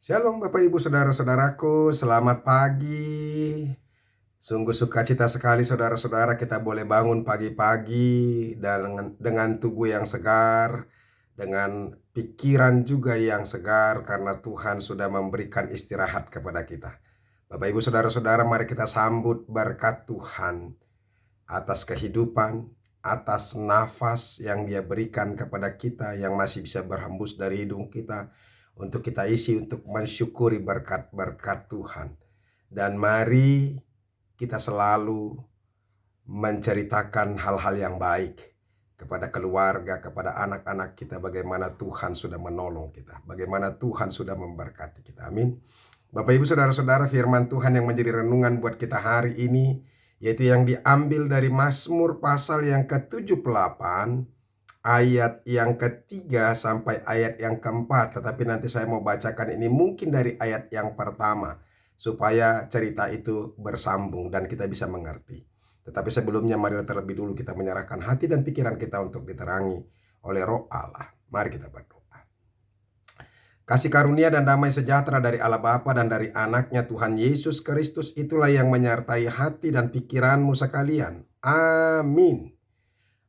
Shalom Bapak Ibu Saudara-saudaraku, selamat pagi. Sungguh sukacita sekali saudara-saudara kita boleh bangun pagi-pagi dengan tubuh yang segar, dengan pikiran juga yang segar karena Tuhan sudah memberikan istirahat kepada kita. Bapak Ibu Saudara-saudara, mari kita sambut berkat Tuhan atas kehidupan, atas nafas yang Dia berikan kepada kita yang masih bisa berhembus dari hidung kita, untuk kita isi untuk mensyukuri berkat-berkat Tuhan. Dan mari kita selalu menceritakan hal-hal yang baik kepada keluarga, kepada anak-anak kita, bagaimana Tuhan sudah menolong kita, bagaimana Tuhan sudah memberkati kita. Amin. Bapak Ibu Saudara-saudara, firman Tuhan yang menjadi renungan buat kita hari ini, yaitu yang diambil dari Mazmur pasal yang ke-78, ayat yang ketiga sampai ayat yang keempat. Tetapi nanti saya mau bacakan ini mungkin dari ayat yang pertama, supaya cerita itu bersambung dan kita bisa mengerti. Tetapi sebelumnya mari terlebih dulu kita menyerahkan hati dan pikiran kita untuk diterangi oleh Roh Allah. Mari kita berdoa. Kasih karunia dan damai sejahtera dari Allah Bapa dan dari anaknya Tuhan Yesus Kristus itulah yang menyertai hati dan pikiranmu sekalian. Amin.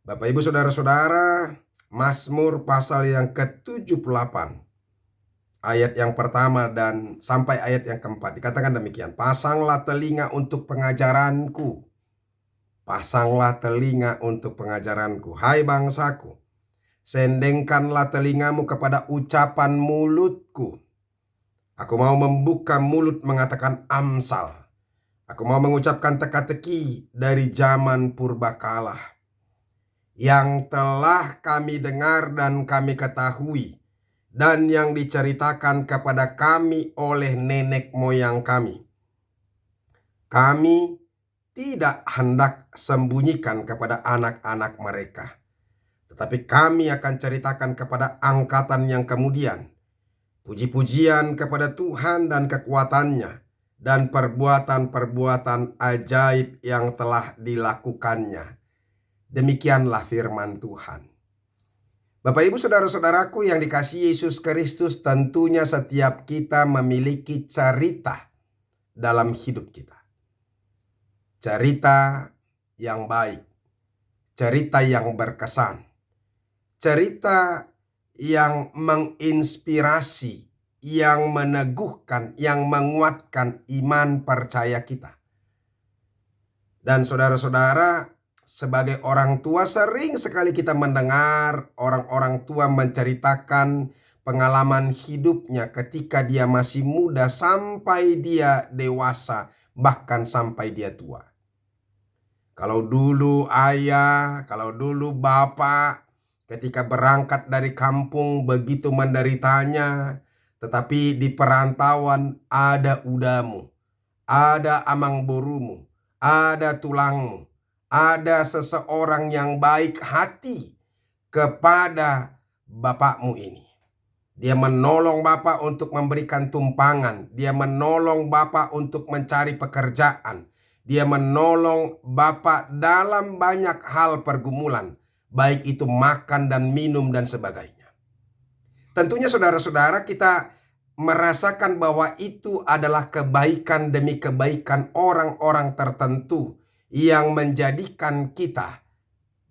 Bapak Ibu Saudara-saudara, Mazmur pasal yang ke-78, ayat yang pertama dan sampai ayat yang keempat dikatakan demikian. Pasanglah telinga untuk pengajaranku. Pasanglah telinga untuk pengajaranku, hai bangsaku. Sendengkanlah telingamu kepada ucapan mulutku. Aku mau membuka mulut mengatakan amsal. Aku mau mengucapkan teka-teki dari zaman purbakala, yang telah kami dengar dan kami ketahui, dan yang diceritakan kepada kami oleh nenek moyang kami. Kami tidak hendak sembunyikan kepada anak-anak mereka, tetapi kami akan ceritakan kepada angkatan yang kemudian puji-pujian kepada Tuhan dan kekuatannya dan perbuatan-perbuatan ajaib yang telah dilakukannya. Demikianlah firman Tuhan. Bapak Ibu Saudara-saudaraku yang dikasihi Yesus Kristus, tentunya setiap kita memiliki cerita dalam hidup kita. Cerita yang baik, cerita yang berkesan, cerita yang menginspirasi, yang meneguhkan, yang menguatkan iman percaya kita. Dan saudara-saudara, sebagai orang tua sering sekali kita mendengar orang-orang tua menceritakan pengalaman hidupnya ketika dia masih muda sampai dia dewasa, bahkan sampai dia tua. Kalau dulu ayah, kalau dulu bapak, ketika berangkat dari kampung begitu menderitanya, tetapi di perantauan ada udamu, ada amang borumu, ada tulangmu, ada seseorang yang baik hati kepada bapakmu ini. Dia menolong bapak untuk memberikan tumpangan, dia menolong bapak untuk mencari pekerjaan, dia menolong bapak dalam banyak hal pergumulan, baik itu makan dan minum dan sebagainya. Tentunya saudara-saudara, kita merasakan bahwa itu adalah kebaikan demi kebaikan orang-orang tertentu yang menjadikan kita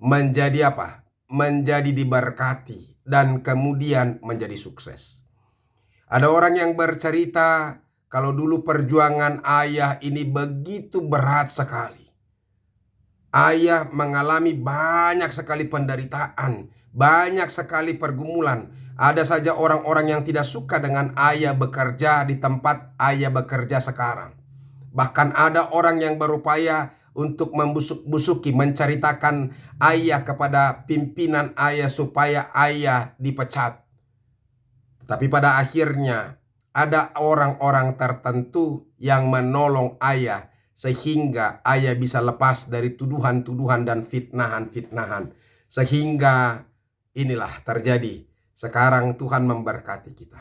menjadi apa? Menjadi diberkati dan kemudian menjadi sukses. Ada orang yang bercerita kalau dulu perjuangan ayah ini begitu berat sekali. Ayah mengalami banyak sekali penderitaan, banyak sekali pergumulan. Ada saja orang-orang yang tidak suka dengan ayah bekerja di tempat ayah bekerja sekarang. Bahkan ada orang yang berupaya untuk membusuk-busuki, menceritakan ayah kepada pimpinan ayah supaya ayah dipecat. Tapi pada akhirnya ada orang-orang tertentu yang menolong ayah sehingga ayah bisa lepas dari tuduhan-tuduhan dan fitnahan-fitnahan. Sehingga inilah terjadi. Sekarang Tuhan memberkati kita.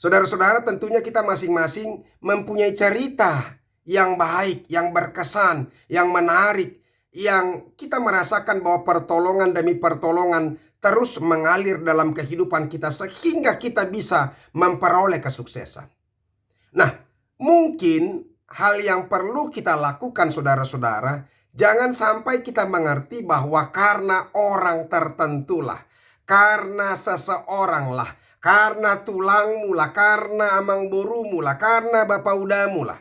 Saudara-saudara, tentunya kita masing-masing mempunyai cerita yang baik, yang berkesan, yang menarik, yang kita merasakan bahwa pertolongan demi pertolongan terus mengalir dalam kehidupan kita sehingga kita bisa memperoleh kesuksesan. Nah, mungkin hal yang perlu kita lakukan saudara-saudara, jangan sampai kita mengerti bahwa karena orang tertentulah, karena seseorang lah, karena tulangmu lah, karena amang borumu lah, karena bapak udamu lah.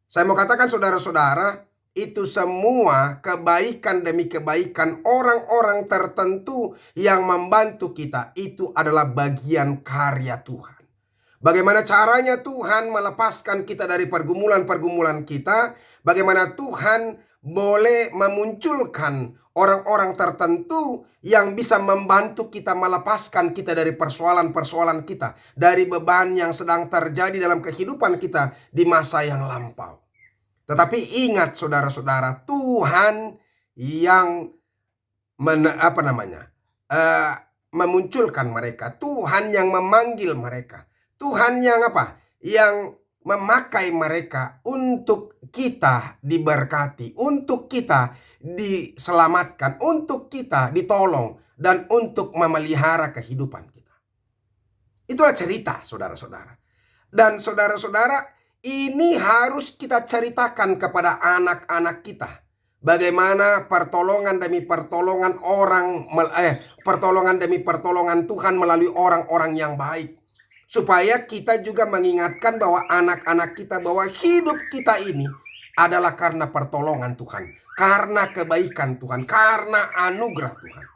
Saya mau katakan saudara-saudara, itu semua kebaikan demi kebaikan orang-orang tertentu yang membantu kita, itu adalah bagian karya Tuhan. Bagaimana caranya Tuhan melepaskan kita dari pergumulan-pergumulan kita? Bagaimana Tuhan boleh memunculkan orang-orang tertentu yang bisa membantu kita melepaskan kita dari persoalan-persoalan kita, dari beban yang sedang terjadi dalam kehidupan kita di masa yang lampau. Tetapi ingat saudara-saudara, Tuhan yang memunculkan mereka, Tuhan yang memanggil mereka, Tuhan yang yang memakai mereka untuk kita diberkati, untuk kita diselamatkan, untuk kita ditolong, dan untuk memelihara kehidupan kita. Itulah cerita saudara-saudara. Dan saudara-saudara, ini harus kita ceritakan kepada anak-anak kita. Bagaimana pertolongan demi pertolongan pertolongan demi pertolongan Tuhan melalui orang-orang yang baik. Supaya kita juga mengingatkan bahwa anak-anak kita bahwa hidup kita ini adalah karena pertolongan Tuhan, karena kebaikan Tuhan, karena anugerah Tuhan.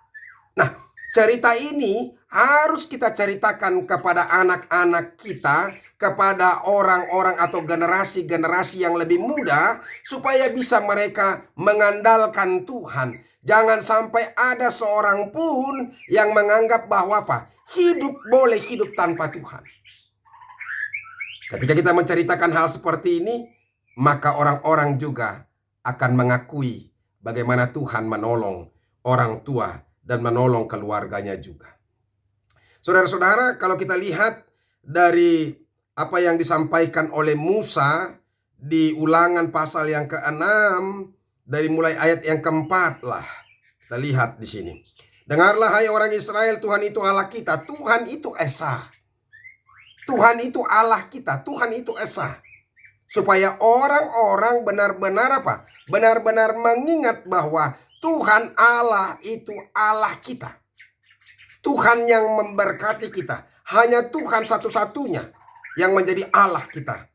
Nah, cerita ini harus kita ceritakan kepada anak-anak kita, kepada orang-orang atau generasi-generasi yang lebih muda, supaya bisa mereka mengandalkan Tuhan. Jangan sampai ada seorang pun yang menganggap bahwa hidup boleh hidup tanpa Tuhan. Ketika kita menceritakan hal seperti ini, maka orang-orang juga akan mengakui bagaimana Tuhan menolong orang tua dan menolong keluarganya juga. Saudara-saudara, kalau kita lihat dari apa yang disampaikan oleh Musa di Ulangan pasal yang ke-6, dari mulai ayat yang ke-4 lah. Kita lihat di sini. Dengarlah hai orang Israel, Tuhan itu Allah kita, Tuhan itu Esa. Tuhan itu Allah kita, Tuhan itu Esa. Supaya orang-orang benar-benar benar-benar mengingat bahwa Tuhan Allah itu Allah kita. Tuhan yang memberkati kita. Hanya Tuhan satu-satunya yang menjadi Allah kita.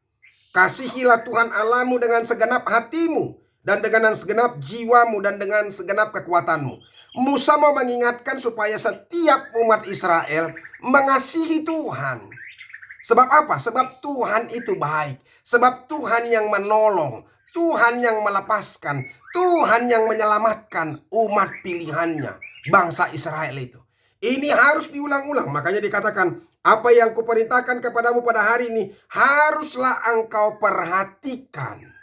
Kasihilah Tuhan Allahmu dengan segenap hatimu, dan dengan segenap jiwamu, dan dengan segenap kekuatanmu. Musa mau mengingatkan supaya setiap umat Israel mengasihi Tuhan. Sebab apa? Sebab Tuhan itu baik. Sebab Tuhan yang menolong, Tuhan yang melepaskan, Tuhan yang menyelamatkan umat pilihannya, bangsa Israel itu. Ini harus diulang-ulang. Makanya dikatakan, apa yang kuperintahkan kepadamu pada hari ini, haruslah engkau perhatikan.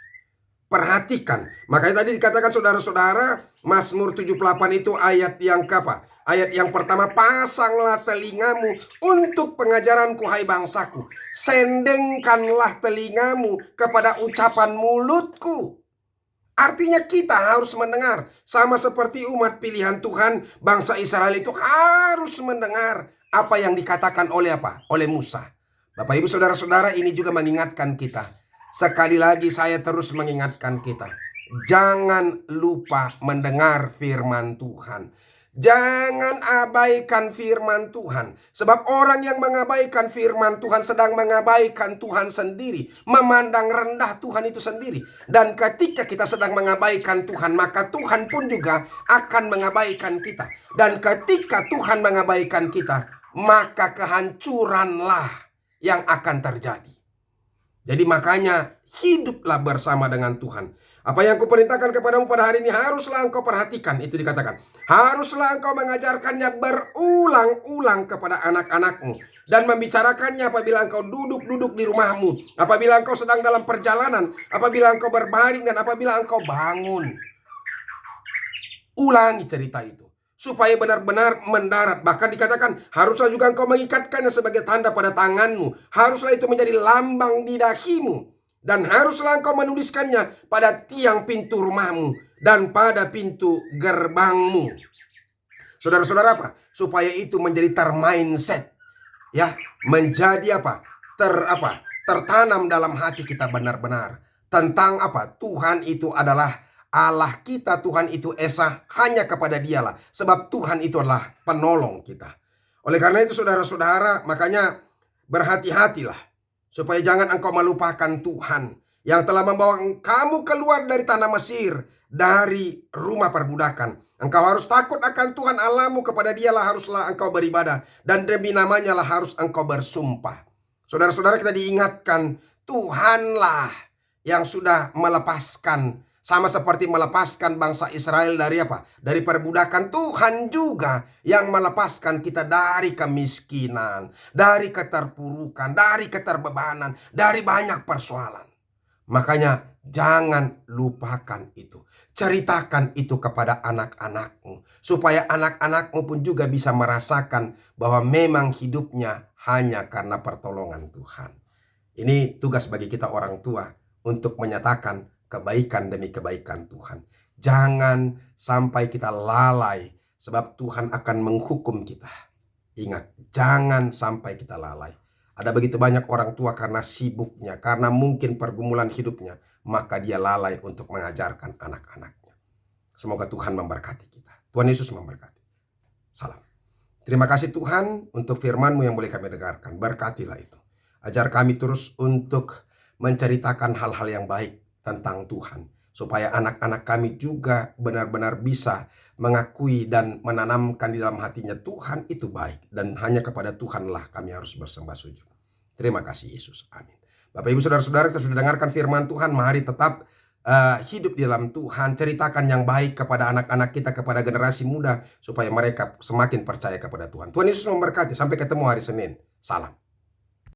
Perhatikan. Makanya tadi dikatakan saudara-saudara, Mazmur 78 itu ayat yang keapa? Ayat yang pertama, pasanglah telingamu untuk pengajaranku hai bangsaku. Sendengkanlah telingamu kepada ucapan mulutku. Artinya kita harus mendengar. Sama seperti umat pilihan Tuhan, bangsa Israel itu harus mendengar apa yang dikatakan oleh oleh Musa. Bapak Ibu saudara-saudara, ini juga mengingatkan kita. Sekali lagi saya terus mengingatkan kita. Jangan lupa mendengar firman Tuhan. Jangan abaikan firman Tuhan. Sebab orang yang mengabaikan firman Tuhan sedang mengabaikan Tuhan sendiri. Memandang rendah Tuhan itu sendiri. Dan ketika kita sedang mengabaikan Tuhan, maka Tuhan pun juga akan mengabaikan kita. Dan ketika Tuhan mengabaikan kita, maka kehancuranlah yang akan terjadi. Jadi makanya hiduplah bersama dengan Tuhan. Apa yang kuperintahkan kepadamu pada hari ini haruslah engkau perhatikan. Itu dikatakan. Haruslah engkau mengajarkannya berulang-ulang kepada anak-anakmu. Dan membicarakannya apabila engkau duduk-duduk di rumahmu. Apabila engkau sedang dalam perjalanan. Apabila engkau berbaring dan apabila engkau bangun. Ulangi cerita itu. Supaya benar-benar mendarat. Bahkan dikatakan haruslah juga engkau mengikatkannya sebagai tanda pada tanganmu. Haruslah itu menjadi lambang di dahimu. Dan haruslah engkau menuliskannya pada tiang pintu rumahmu dan pada pintu gerbangmu. Saudara-saudara supaya itu menjadi termindset, ya, menjadi tertanam dalam hati kita benar-benar tentang Tuhan itu adalah Allah kita, Tuhan itu esa, hanya kepada Dialah, sebab Tuhan itu adalah penolong kita. Oleh karena itu saudara-saudara, makanya berhati-hatilah supaya jangan engkau melupakan Tuhan yang telah membawa kamu keluar dari tanah Mesir, dari rumah perbudakan. Engkau harus takut akan Tuhan Allahmu, kepada Dialah haruslah engkau beribadah, dan demi namanya lah harus engkau bersumpah. Saudara-saudara, kita diingatkan Tuhanlah yang sudah melepaskan, sama seperti melepaskan bangsa Israel dari dari perbudakan. Tuhan juga yang melepaskan kita dari kemiskinan, dari keterpurukan, dari keterbebanan, dari banyak persoalan. Makanya jangan lupakan itu. Ceritakan itu kepada anak-anakmu, supaya anak-anakmu pun juga bisa merasakan bahwa memang hidupnya hanya karena pertolongan Tuhan. Ini tugas bagi kita orang tua untuk menyatakan kebaikan demi kebaikan Tuhan. Jangan sampai kita lalai, sebab Tuhan akan menghukum kita. Ingat, jangan sampai kita lalai. Ada begitu banyak orang tua karena sibuknya, karena mungkin pergumulan hidupnya, maka dia lalai untuk mengajarkan anak-anaknya. Semoga Tuhan memberkati kita. Tuhan Yesus memberkati. Salam. Terima kasih Tuhan untuk firman-Mu yang boleh kami dengarkan. Berkatilah itu. Ajar kami terus untuk menceritakan hal-hal yang baik tentang Tuhan, supaya anak-anak kami juga benar-benar bisa mengakui dan menanamkan di dalam hatinya Tuhan itu baik, dan hanya kepada Tuhanlah kami harus bersembah sujud. Terima kasih Yesus. Amin. Bapak Ibu Saudara-saudara, kita sudah dengarkan firman Tuhan. Mari tetap hidup di dalam Tuhan. Ceritakan yang baik kepada anak-anak kita, kepada generasi muda, supaya mereka semakin percaya kepada Tuhan. Tuhan Yesus memberkati. Sampai ketemu hari Senin. Salam.